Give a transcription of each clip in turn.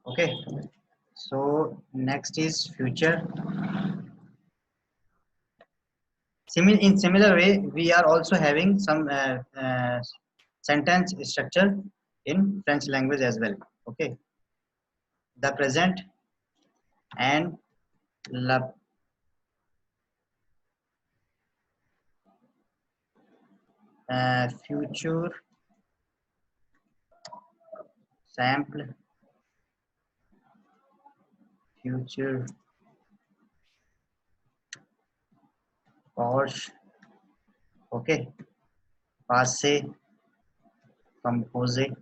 Okay, so next is future. In similar way, we are also having some sentence structure in French language as well. Okay, the present and la future sample, future Porsche. Okay, passé, composé.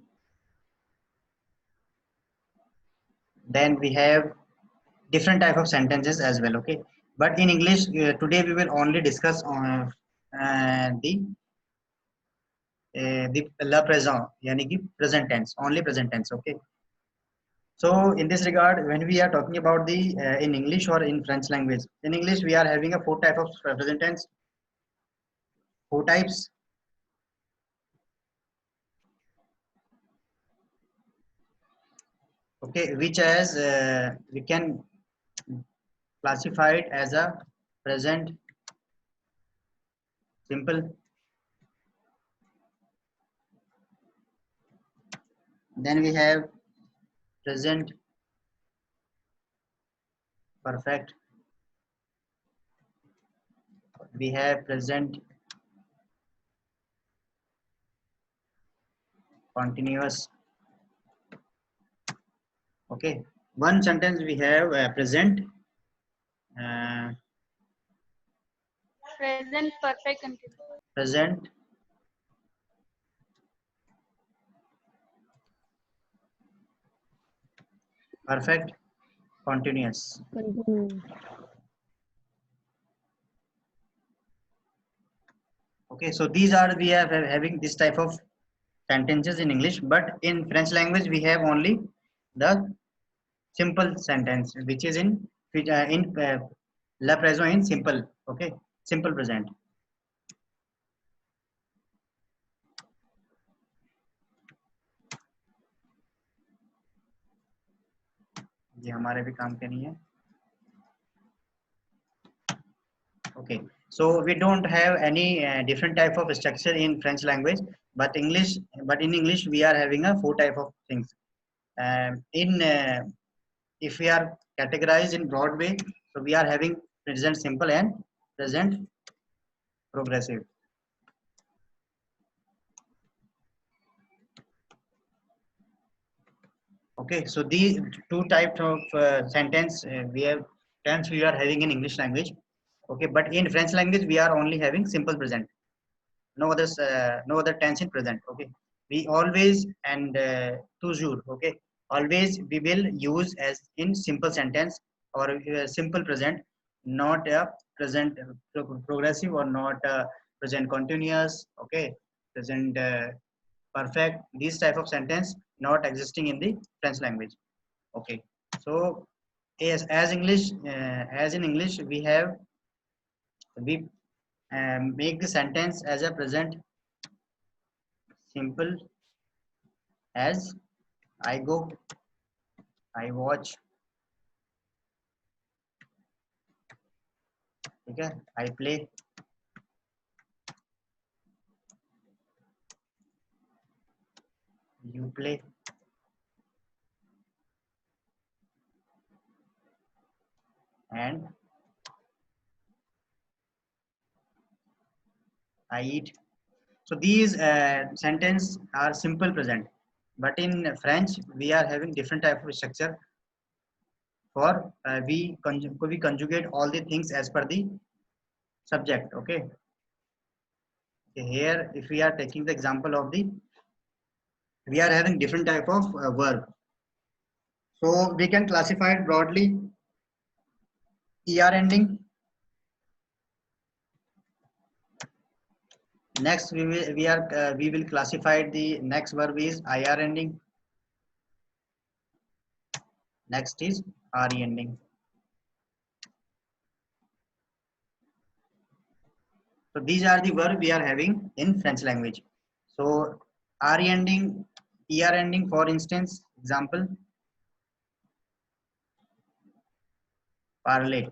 Then we have different type of sentences as well. Okay, but in English today we will only discuss on the la présent, yani ki present tense, only present tense. Okay, so in this regard, when we are talking about the in English or in French language, in English we are having a four type of present tense, four types. Okay, which as we can classify it as a present simple, then we have present perfect, we have present continuous. Okay, one sentence we have present uh, Present perfect continuous. present perfect continuous. Continue. Okay, so these are we are having this type of sentences in English, but in French language we have only the simple sentence, which is in la présent in simple. Okay, simple present. ये हमारे भी काम के नहीं है. Okay, so we don't have any different type of structure in French language, but in English we are having a four type of things. In if we are categorized in broad way, so we are having present simple and present progressive. Okay, so these two types of sentence we are having in English language. Okay, but in French language we are only having simple present. No other tense in present. Okay, we always and toujours. Okay, always we will use as in simple sentence or simple present, not a present progressive or not present continuous. Okay, present perfect. These type of sentence not existing in the French language. Okay, so as English as in English we make the sentence as a present simple as I go, I watch, okay, I play, you play, and I eat. So these sentence are simple present, but in French we are having different type of structure for we conjugate all the things as per the subject. Okay, here if we are taking the example of the we are having different type of verb, so we can classify it broadly. Er ending. Next we will classify the next verb is ir ending. Next is re ending. So these are the verb we are having in French language. So re ending, er ending, for instance example, parler,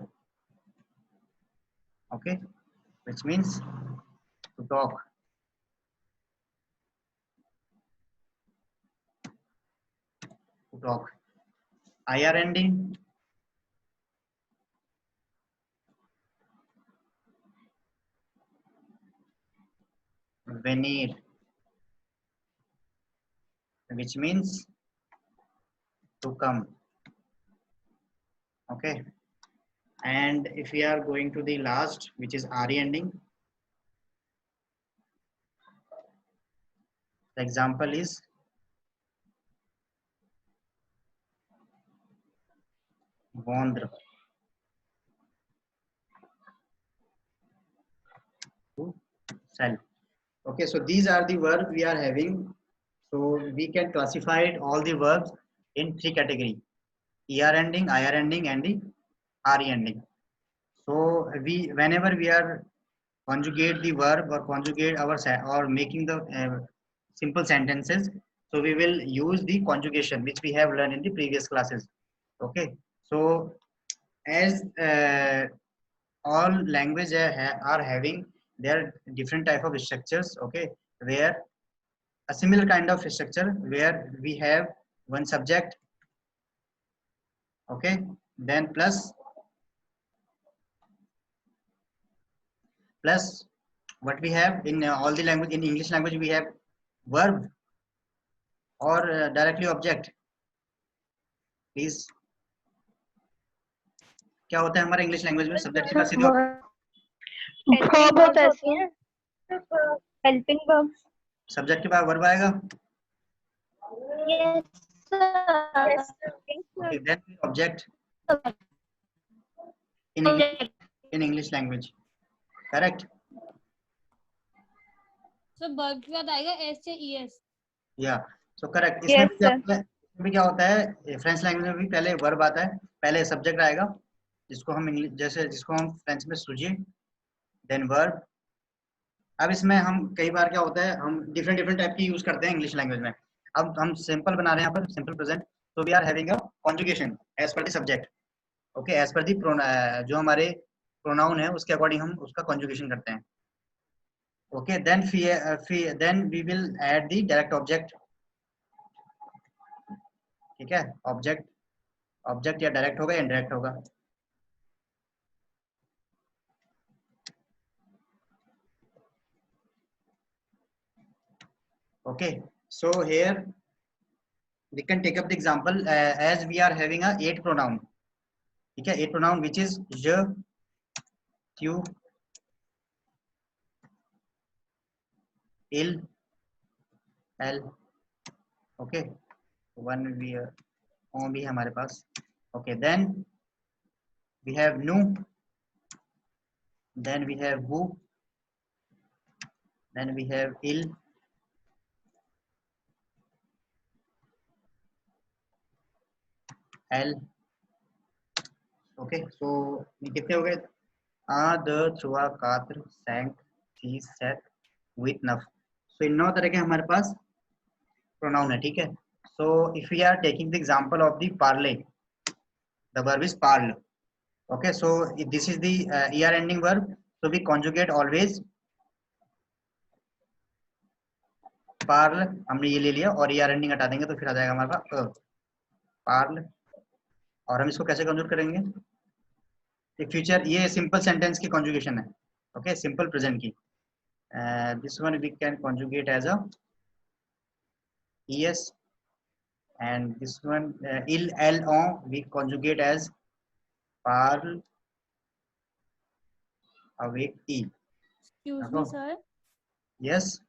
okay, which means to talk. To talk. IR ending, venir, which means to come, okay. And if we are going to the last, which is RE ending, the example is vendre, to sell. Okay, so these are the verbs we are having. So we can classify all the verbs in three categories: ER ending, IR ending, and the RE ending. So whenever we are conjugate the verb or conjugate our or making the simple sentences, so we will use the conjugation which we have learned in the previous classes. Okay, so as all language are having their different type of structures, okay, where a similar kind of structure where we have one subject, okay, then plus what we have in all the language. In English language we have verb or directly object. Please, क्या होता है हमारे English language में subject के बाद सीधे Verb होता है इसमें, helping verb. सब्जेक्ट के बाद वर्ब आएगा. Yes, sir. Okay, then object in English language, correct? So verb के बाद आएगा S या ES. Yeah, so correct. Yes, इसमें भी क्या होता है, फ्रेंच लैंग्वेज में भी पहले वर्ब आता है, पहले सब्जेक्ट आएगा जिसको हम इंग्लिश जिसको हम फ्रेंच में सुजिए, देन वर्ब. अब इसमें हम कई बार क्या होता है, हम डिफरेंट टाइप की यूज करते हैं इंग्लिश लैंग्वेज में. अब हम सिंपल बना रहे हैं यहाँ पर, सिंपल प्रेजेंट, तो we are having a conjugation as per the subject, okay, as per the जो हमारे प्रोनाउन है उसके अकॉर्डिंग हम उसका कॉन्जुगेशन करते हैं. Okay, then we will add the direct object. ठीक है, ऑब्जेक्ट या डायरेक्ट होगा या इनडायरेक्ट होगा. Okay, so here we can take up the example as we are having a 8 pronoun. ठीक है, 8 pronoun which is je, tu, il, elle. Okay, one we on भी है हमारे पास. Okay, then we have nu, then we have vous, then we have il, elle. Okay, so ये कितने हो गए? आ, द, थ्रुआ, कात्र, सैंक, सीस, सेट, विथ, नफ. So इन 9 तरह के हमारे पास pronoun है. ठीक है, so if we are taking the example of the parler, the verb is parle. Okay, so this is the er ending verb, so we conjugate always parle. हमने ये ले लिया और er ending हटा देंगे तो फिर आ जाएगा हमारे पास parle. और हम इसको कैसे कंजुगेट करेंगे? एक फ्यूचर, ये सिंपल सेंटेंस की कंजुगेशन है. ओके, सिंपल प्रेजेंट की. This one we can conjugate as a es, and this one il, el, on we conjugate as parle, awake, e. Excuse me sir. Yes,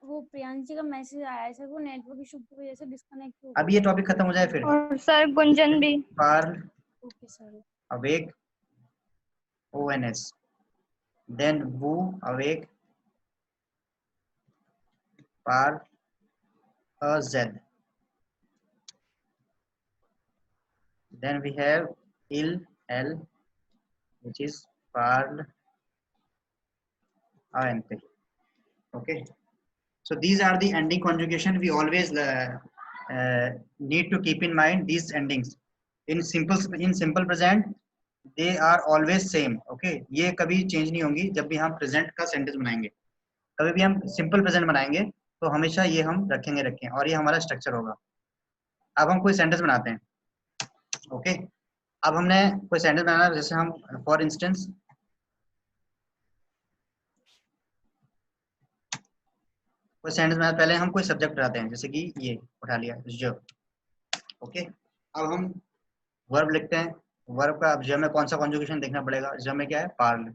वो प्रियांश जी का message आया है sir, वो network issue की वजह से disconnect हो अब ये टॉपिक खत्म हो जाए फिर. और सर गुंजन भी. parle, okay sir. awake, ons, then woo, awake, par, z. Then we have il, l, which is parle, ant. Okay, so these are the ending conjugation. We always need to keep in mind these endings. In simple present they are always same. Okay, ये कभी change नहीं होंगी जब भी हम present का sentence बनाएंगे। कभी भी हम सिंपल प्रेजेंट बनाएंगे तो हमेशा ये हम रखेंगे और ये हमारा स्ट्रक्चर होगा। अब हम कोई सेंटेंस बनाते हैं। ओके, अब हमने कोई सेंटेंस बनाना है, जैसे हम फॉर इंस्टेंस कोई सेंटेंस बनाना, पहले हम कोई सब्जेक्ट उठाते हैं, जैसे कि ये उठा लिया जो। ओके, अब हम वर्ब लिखते हैं। वर्ब का अब जब में कौन सा कॉन्जुगेशन देखना पड़ेगा। जब में क्या है, पार्ल,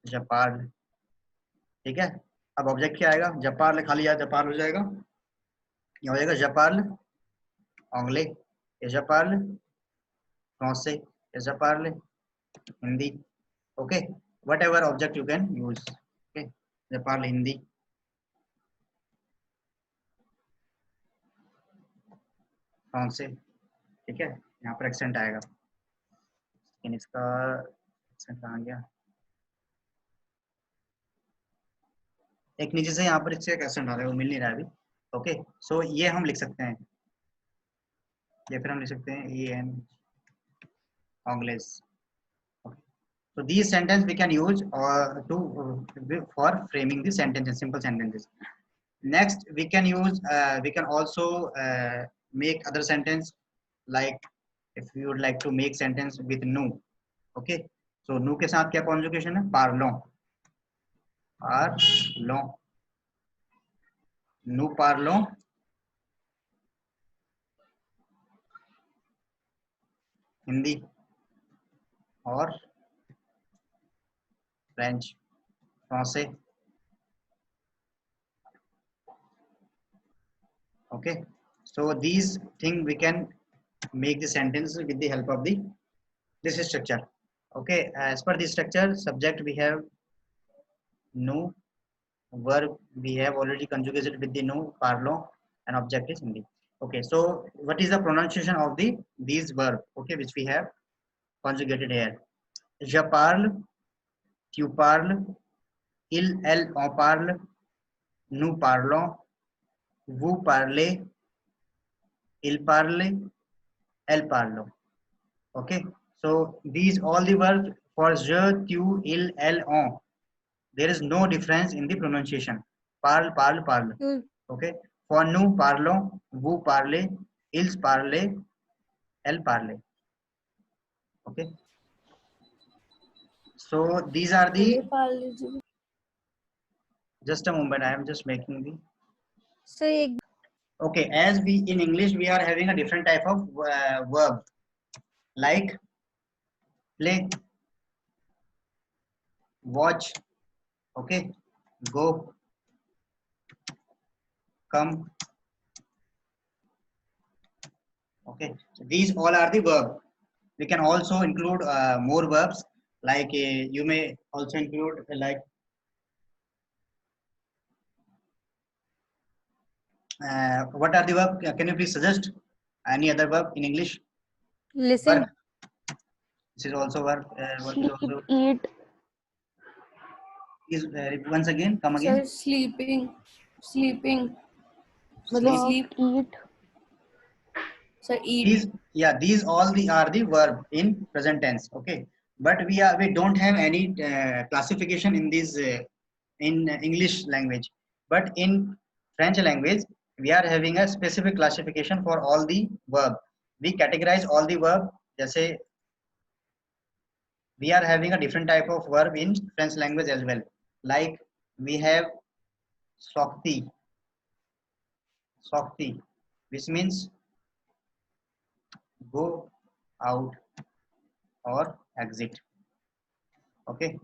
जब पार्ल। ठीक है, अब ऑब्जेक्ट क्या आएगा, जब पार्ल खाली है, जब पार्ल हो जाएगा, ये हो जाएगा जब Paarl anglais, et je parle français, et je parle hindi. Okay, whatever object you can use. Okay, je parle hindi. français, ठीक है, यहाँ पर एक्सेंट आएगा, लेकिन इसका एक्सेंट कहाँ गया। एक नीचे से यहाँ पर इससे एक एक्सेंट आ रहा है, वो मिल नहीं रहा है अभी। ओके, सो ये हम लिख सकते हैं, या फिर हम लिख सकते हैं A N anglais. So these sentence we can use for framing the sentences, simple sentences. Next we can use we can also make other sentence, like if you would like to make sentence with nous. Okay, so nous के साथ क्या conjugation है, parlons, parlons, nous parlons Hindi और French, फ्रांसे। Okay, so these thing we can make the sentence with the help of the this structure. Okay, as per this structure, subject we have nous, verb we have already conjugated with the nous, parlons, and object is hindi. Okay, so what is the pronunciation of the these verb, okay, which we have conjugated here. Je parle, tu parles, il elle on parle, nous parlons, vous parlez, il parle, elle parle. Okay, so these all the verbs for je, tu, il, elle, on, there is no difference in the pronunciation. Parle, parle, parle. Okay, for nous parlons, vous parlez, ils parlent, elle parle. Okay, so these are the, just a moment, I am just making the, So एक okay, as we in English we are having a different type of verb, like play, watch, okay, go, come. Okay, so these all are the verb. We can also include more verbs, like you may also include like what are the verb, can you please suggest any other verb in English? listen, Work. This is also verb. Work is also eat, is once again come Sir, again. sleeping. walk, Sleep. eat, Sir, eat. These, yeah, these all the are the verb in present tense. Okay, but we don't have any classification in this in English language, but in French language we are having a specific classification for all the verb. We categorize all the verb. जैसे we are having a different type of verb in French language as well. Like we have sorti, sorti, which means go out or exit. Okay,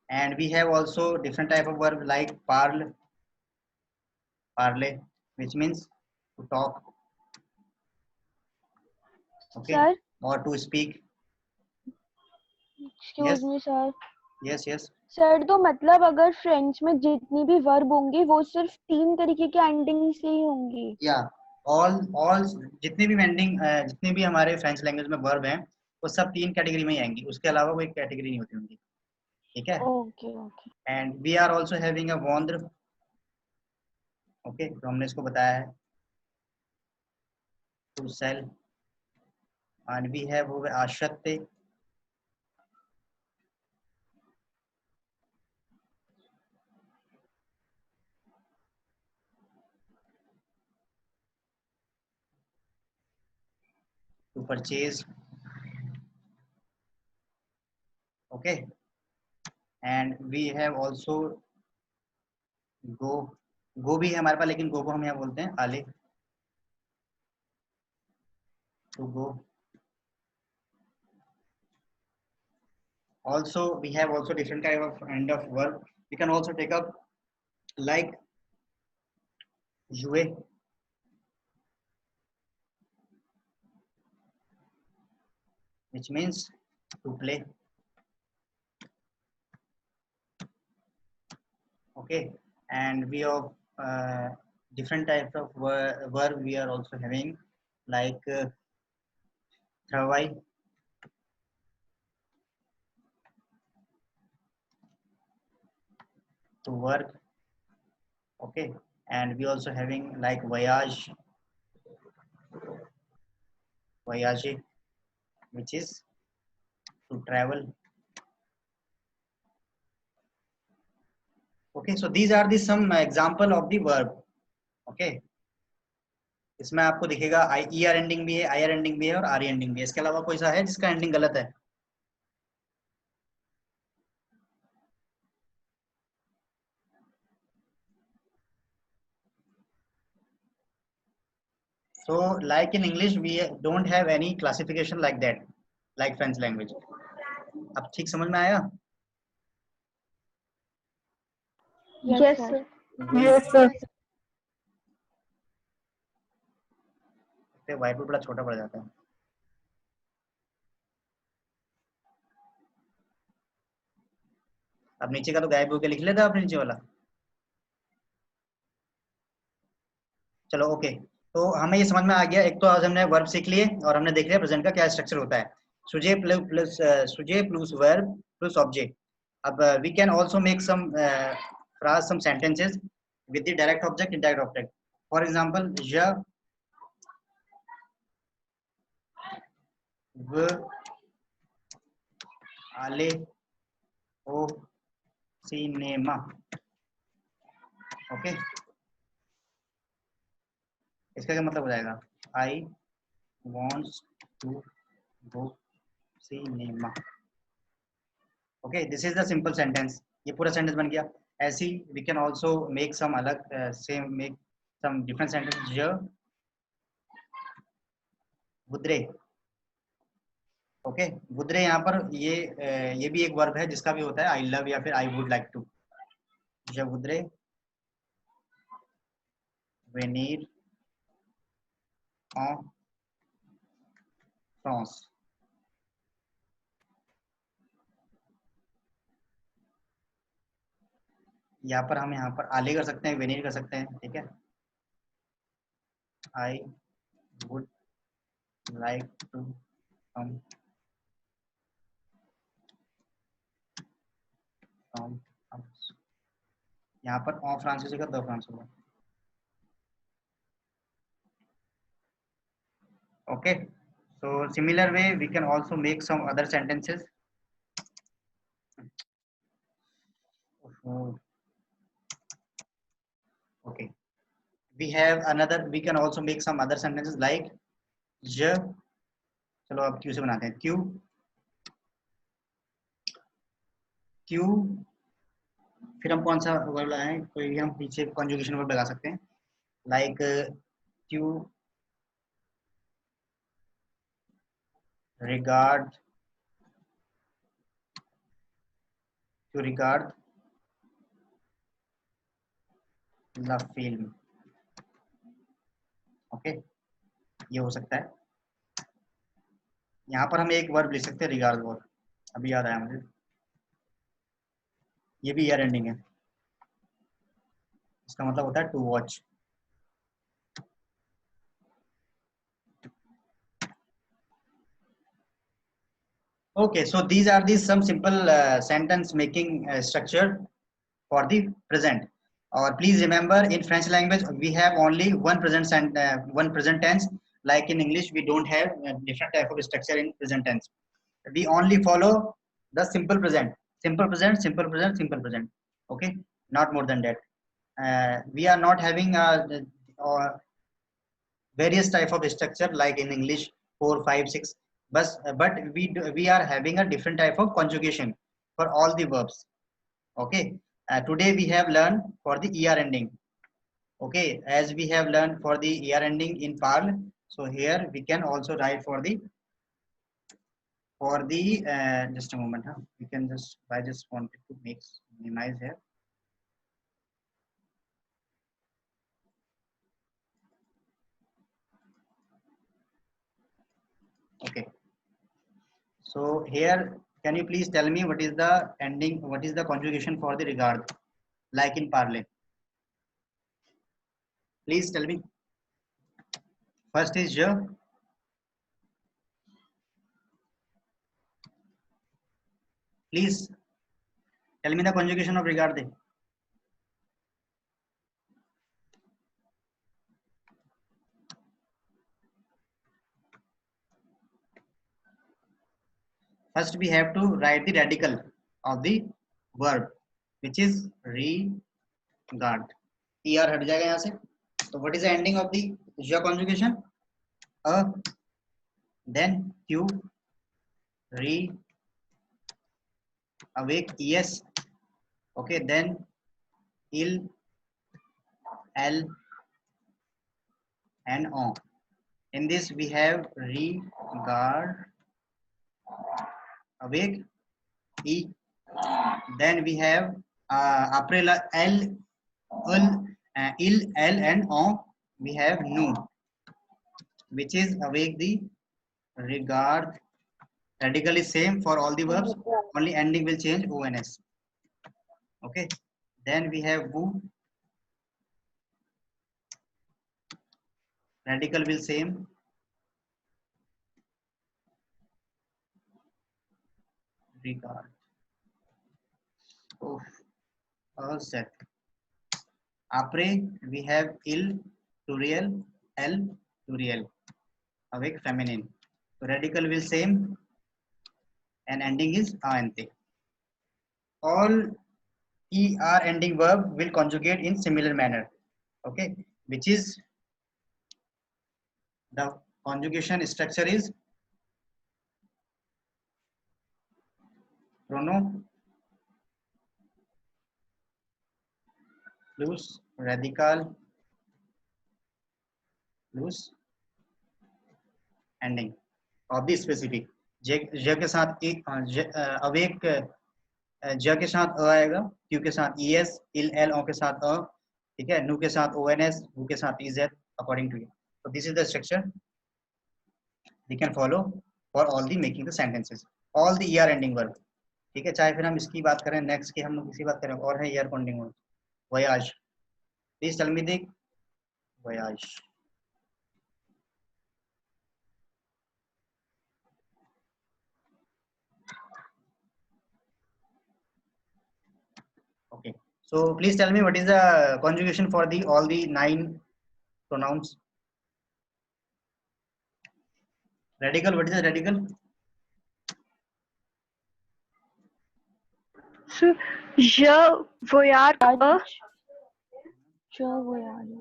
and we have also different type of verb like parle, parler, which means to talk. Okay, sir, or to speak. excuse Yes. me sir. Yes, yes. Sir तो मतलब अगर French में जितनी भी verb होंगी वो सिर्फ 3 तरीके के एंडिंग से ही होंगी। Yeah, all जितने भी एंडिंग जितने भी हमारे फ्रेंच लैंग्वेज में वर्ब हैं वो सब 3 कैटेगरी में ही आएंगी, उसके अलावा कोई कैटेगरी नहीं होती उनकी। ठीक है, okay okay. And we are also having a wonder, okay, तो हमने इसको बताया है to sell, and we have हुए आशत्ते, to purchase, okay, and we have also go, go भी है हमारे पास, लेकिन go को हम यहाँ बोलते हैं आले, to go. Also we have also different kind of verb. We can also take up like jouer, which means to play. Okay, and we have different types of verb we are also having, like travail, to work. Okay, and we also having like voyage, voyage, which is to travel. Okay, so these are the some example of the verb. Okay, इसमें आपको दिखेगा आई E R ending भी है, I R ending भी है और are ending भी है। इसके अलावा कोई सा है जिसका एंडिंग गलत है? So like in English we don't have any classification like that, like French language. अब ठीक समझ में आया? Yes, sir. Yes, sir. White board बड़ा छोटा पड़ जाता है। अब नीचे का तो गायब होके लिख लेता आपने नीचे वाला। चलो ओके, तो हमें ये समझ में आ गया। एक तो आज हमने वर्ब सीख लिए और हमने देख लिया प्रेजेंट का क्या स्ट्रक्चर होता है, subject plus verb plus object. अब we can also make some phrase, some sentences with the direct object, indirect object. For example, ज व आले ओ सिनेमा। ओके, इसका क्या मतलब हो जाएगा? I wants to go cinema. Okay, this is the simple sentence. ये पूरा सेंटेंस बन गया। ऐसी we can also make some अलग same make some different sentence. ज बुद्रे। ओके, बुद्रे यहाँ पर ये भी एक वर्ब है जिसका भी होता है आई लव या फिर आई वुड लाइक टू। ज बुद्रे वेनीर en France। यहाँ पर हम यहाँ पर आले कर सकते हैं, वेनीर कर सकते हैं, ठीक है। I would like to come from France. यहाँ पर ऑन फ्रांस की जगह द फ्रांस होगा। Okay, so similar way we can also make some other sentences. Okay, we have another, we can also make some other sentences like j। चलो अब Q से बनाते हैं। क्यू क्यू, फिर हम कौन सा वर्ड लगाएं? कोई हम पीछे कॉन्जुगेशन वर्ड लगा सकते हैं, लाइक क्यू regard, to regard the film. Okay, ये हो सकता है। यहाँ पर हम एक वर्ब लिख सकते हैं रिगार्ड वर्ब, अभी याद आया मुझे, ये भी ईयर एंडिंग है। इसका मतलब होता है to watch. Okay, so these are the some simple sentence making structure for the present. Or please remember, in French language we have only one present tense. Like in English, we don't have different type of structure in present tense. We only follow the simple present, simple present, simple present, simple present. Okay, not more than that. We are not having various type of structure like in English 4, 5, 6. But we are having a different type of conjugation for all the verbs. Okay. Today we have learned for the er ending. Okay, as we have learned for the er ending in parl, so here we can also write for the just a moment, huh? We can just, I just wanted to minimize here. Okay, so here can you please tell me what is the ending, what is the conjugation for the regard, like in parler? Please tell me. First is je. Please tell me the conjugation of regard there. First we have to write the radical of the verb, which is regard. Er हट जाएगा यहाँ से. So what is the ending of the je conjugation? A, then q, re, awake, es. Okay, then il, l, and on. In this we have regard, awake, e. Then we have après la l, il, l, and on. We have nu, which is awake the regard. Radical is same for all the verbs, only ending will change ons. Okay, then we have woo. Radical will same. Regard. Oh, set. Après we have il to real, l to real. Awake feminine. So radical will same, and ending is ante. All er ending verb will conjugate in similar manner. Okay, which is the conjugation structure is prono plus radical plus ending of the specific. j के साथ एक awake j के साथ अ आएगा, q के साथ es, il, l, o के साथ अ, ठीक है, nu के साथ ons, who के साथ ez, according to you. So this is the structure we can follow for all the making the sentences, all the er ending verb. ठीक है, चाहे फिर हम इसकी बात करें, नेक्स्ट की हम लोग किसी बात करें, और है er ending verb. voyage. Please tell me the voyage. Okay, so please tell me what is the conjugation for the all the 9 pronouns. Radical, what is the radical? So, je voyage a Je voyage.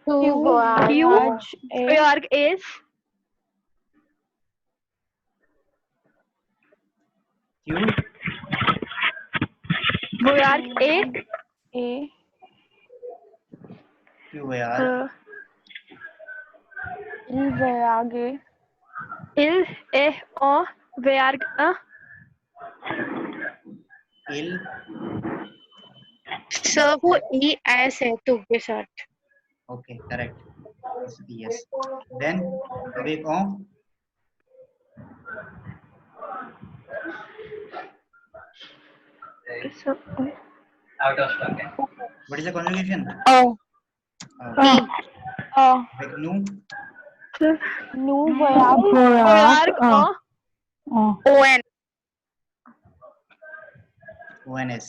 you Voyage voyage is Q, voyage a a Q voyage. il voyage il est en voyage a Il, सब वो E S है तो के साथ okay, correct. Yes. Then awake on what is the conjugation? oh Like nu, nous voyage voyage a on ons.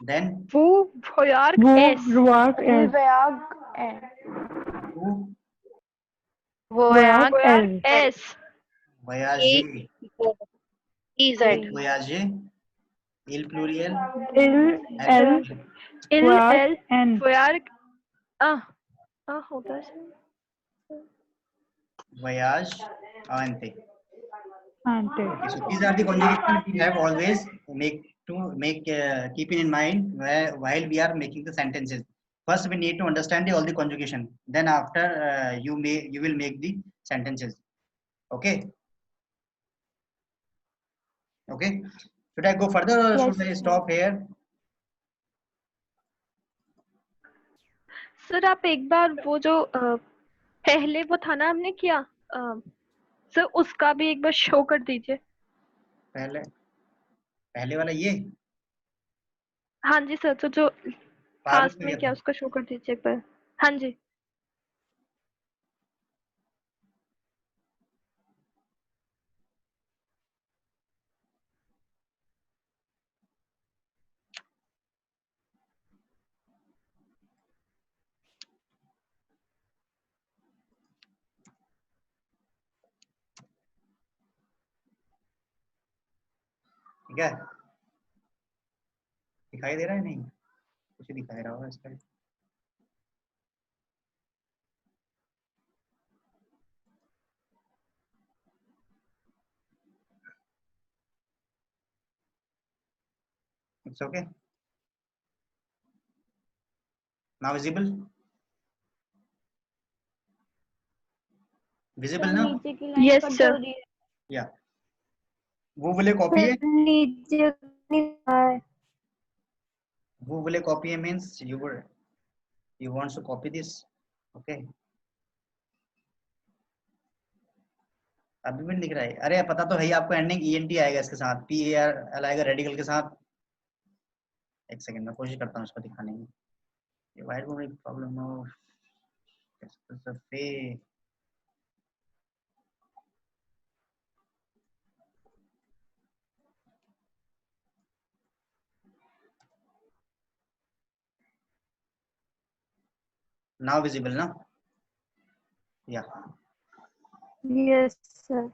then वो voyage वो S रुआक will एस Vayag and who रुआक voyage एस S voyager EZ. voyager il pluriel इल एल il रुआक L एन voyage होता है voyage ante. आंटे Okay, so these are the conjugations we have always make keeping in mind while we are making the sentences. First, we need to understand all the conjugation. Then after you will make the sentences. Okay. Okay. Should I go further or Yes, should I stop here? Sir आप एक बार वो जो पहले वो था ना हमने किया सर उसका भी एक बार शो कर दीजिए पहले वाला ये हाँ जी सर तो जो पागल लास्ट में क्या उसका शो कर दीजिए एक बार हाँ जी ठीक है दिखाई दे रहा है नहीं कुछ दिखाई रहा होगा इसका It's okay. Now visible? Visible now? नीचे की लाइन Yes, कट sir. हो रही है Yeah. वो वाले कॉपी है नीचे वो वाले कॉपी है means you want to copy this. Okay. अभी भी नहीं दिख रहा है अरे पता तो है ही आपको एंडिंग ENT आएगा इसके साथ PARL आएगा रेडिकल के साथ एक सेकंड में कोशिश करता हूँ इसको दिखाने की ये वाइट बोर्ड प्रॉब्लम हो now visible ना yeah yes sir